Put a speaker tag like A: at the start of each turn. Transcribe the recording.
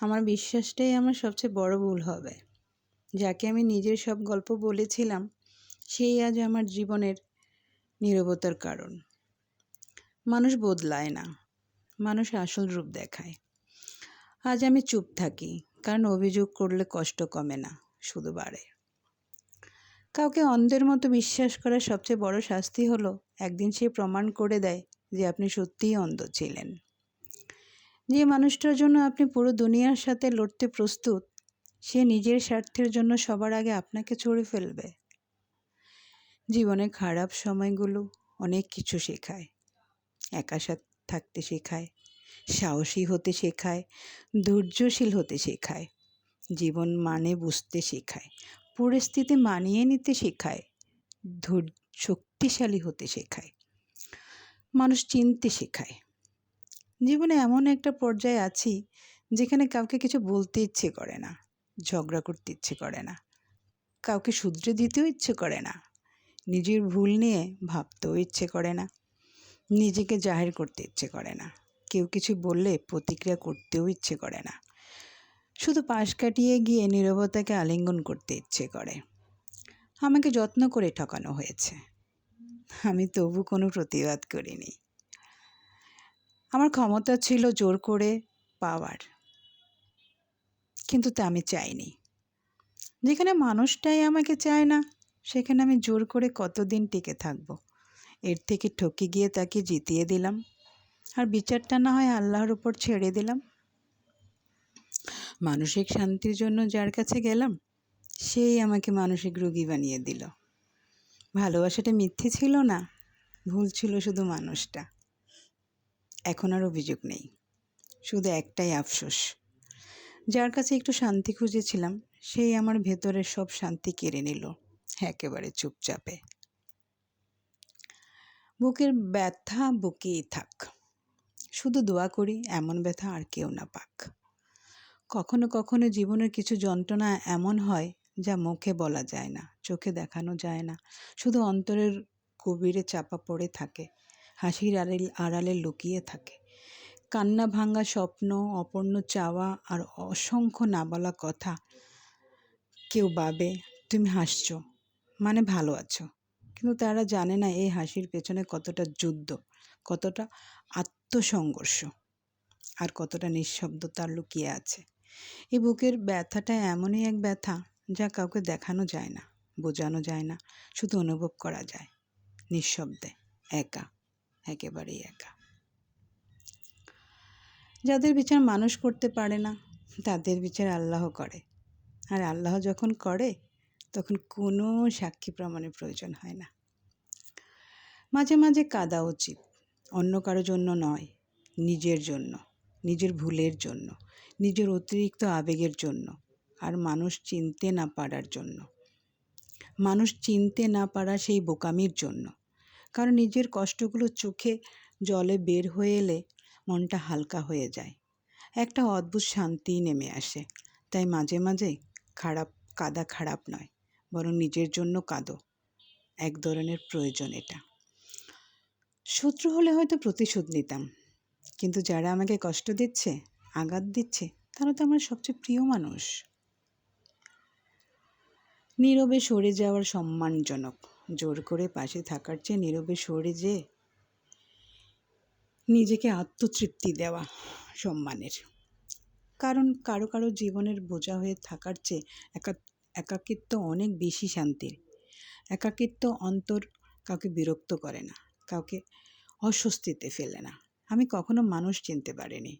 A: আমার বিশ্বাসটাই আমার সবচেয়ে বড় ভুল হবে। যাকে আমি নিজের সব গল্প বলেছিলাম, সেই আজ আমার জীবনের নীরবতার কারণ। মানুষ বদলায় না, মানুষ আসল রূপ দেখায়। আজ আমি চুপ থাকি, কারণ অভিযোগ করলে কষ্ট কমে না, শুধু বাড়ে। কাউকে অন্ধের মতো বিশ্বাস করার সবচেয়ে বড় শাস্তি হলো একদিন সে প্রমাণ করে দেয় যে আপনি সত্যিই অন্ধ ছিলেন। যে মানুষটার জন্য আপনি পুরো দুনিয়ার সাথে লড়তে প্রস্তুত, সে নিজের স্বার্থের জন্য সবার আগে আপনাকে ছুঁড়ে ফেলবে। জীবনের খারাপ সময়গুলো অনেক কিছু শেখায়। একা থাকতে শেখায়, সাহসী হতে শেখায়, ধৈর্যশীল হতে শেখায়, জীবন মানে বুঝতে শেখায়, পরিস্থিতি মানিয়ে নিতে শেখায়, শক্তিশালী হতে শেখায়, মানুষ চিনতে শেখায়। জীবনে এমন একটা পর্যায়ে আছি যেখানে কাউকে কিছু বলতে ইচ্ছে করে না, ঝগড়া করতে ইচ্ছে করে না, কাউকে শুধরে দিতেও ইচ্ছে করে না, নিজের ভুল নিয়ে ভাবতেও ইচ্ছে করে না, নিজেকে জাহির করতে ইচ্ছে করে না, কেউ কিছু বললে প্রতিক্রিয়া করতেও ইচ্ছে করে না, শুধু পাশ কাটিয়ে গিয়ে নীরবতাকে আলিঙ্গন করতে ইচ্ছে করে। আমাকে যত্ন করে ঠকানো হয়েছে, আমি তবু কোনো প্রতিবাদ করিনি। আমার ক্ষমতা ছিল জোর করে পাওয়ার, কিন্তু তা আমি চাইনি। যেখানে মানুষটাই আমাকে চায় না, সেখানে আমি জোর করে কতদিন টিকে থাকব? এর থেকে ঠকে গিয়ে তাকে জিতিয়ে দিলাম, আর বিচারটা না হয় আল্লাহর উপর ছেড়ে দিলাম। মানসিক শান্তির জন্য যার কাছে গেলাম, সেই আমাকে মানসিক রোগী বানিয়ে দিল। ভালোবাসাটা মিথ্যে ছিল না, ভুল ছিল শুধু মানুষটা। এখন আর অভিযোগ নেই, শুধু একটাই আফসোস, যার কাছে একটু শান্তি খুঁজেছিলাম, সেই আমার ভেতরের সব শান্তি কেড়ে নিল একেবারে চুপচাপে। বুকের ব্যথা বুকেই থাক, শুধু দোয়া করি এমন ব্যথা আর কেউ না পাক। কখনো কখনো জীবনের কিছু যন্ত্রণা এমন হয় যা মুখে বলা যায় না, চোখে দেখানো যায় না, শুধু অন্তরের গভীরে চাপা পড়ে থাকে, হাসির আড়ালে লুকিয়ে থাকে। কান্না ভাঙা স্বপ্ন, অপূর্ণ চাওয়া আর অসংখ্য না বলা কথা। কেউ ভাবে তুমি হাসছো মানে ভালো আছো, কিন্তু তারা জানে না এই হাসির পেছনে কতটা যুদ্ধ, কতটা আত্মসংঘর্ষ, আর কতটা নিঃশব্দতা লুকিয়ে আছে। এই বুকের ব্যথাটা এমনই এক ব্যথা যা কাউকে দেখানো যায় না, বোঝানো যায় না, শুধু অনুভব করা যায় নিঃশব্দে, একা, একেবারেই একা। যাদের বিচার মানুষ করতে পারে না, তাদের বিচার আল্লাহ করে। আর আল্লাহ যখন করে, তখন কোনো সাক্ষী প্রমাণের প্রয়োজন হয় না। মাঝে মাঝে কাঁদা উচিত, অন্য কারো জন্য নয়, নিজের জন্য, নিজের ভুলের জন্য, নিজের অতিরিক্ত আবেগের জন্য, আর মানুষ চিনতে না পারার জন্য, মানুষ চিনতে না পারা সেই বোকামির জন্য। কারণ নিজের কষ্টগুলো চোখে জলে বের হয়ে এলে মনটা হালকা হয়ে যায়, একটা অদ্ভুত শান্তি নেমে আসে। তাই মাঝে মাঝে কাঁদা খারাপ নয়, বরং নিজের জন্য কাঁদো, এক ধরনের প্রয়োজন এটা। শত্রু হলে হয়তো প্রতিশোধ নিতাম, কিন্তু যারা আমাকে কষ্ট দিচ্ছে, আঘাত দিচ্ছে, তারা তো আমার সবচেয়ে প্রিয় মানুষ। নীরবে সরে যাওয়ার সম্মানজনক, জোর করে পাশে থাকার চেয়ে নীরবে সরে যেয়ে নিজেকে আত্মতৃপ্তি দেওয়া সম্মানের। কারণ কারো কারো জীবনের বোঝা হয়ে থাকার চেয়ে একাকিত্ব অনেক বেশি শান্তির। একাকিত্ব অন্তর কাউকে বিরক্ত করে না, কাউকে অস্বস্তিতে ফেলে না। আমি কখনো মানুষ চিনতে পারিনি,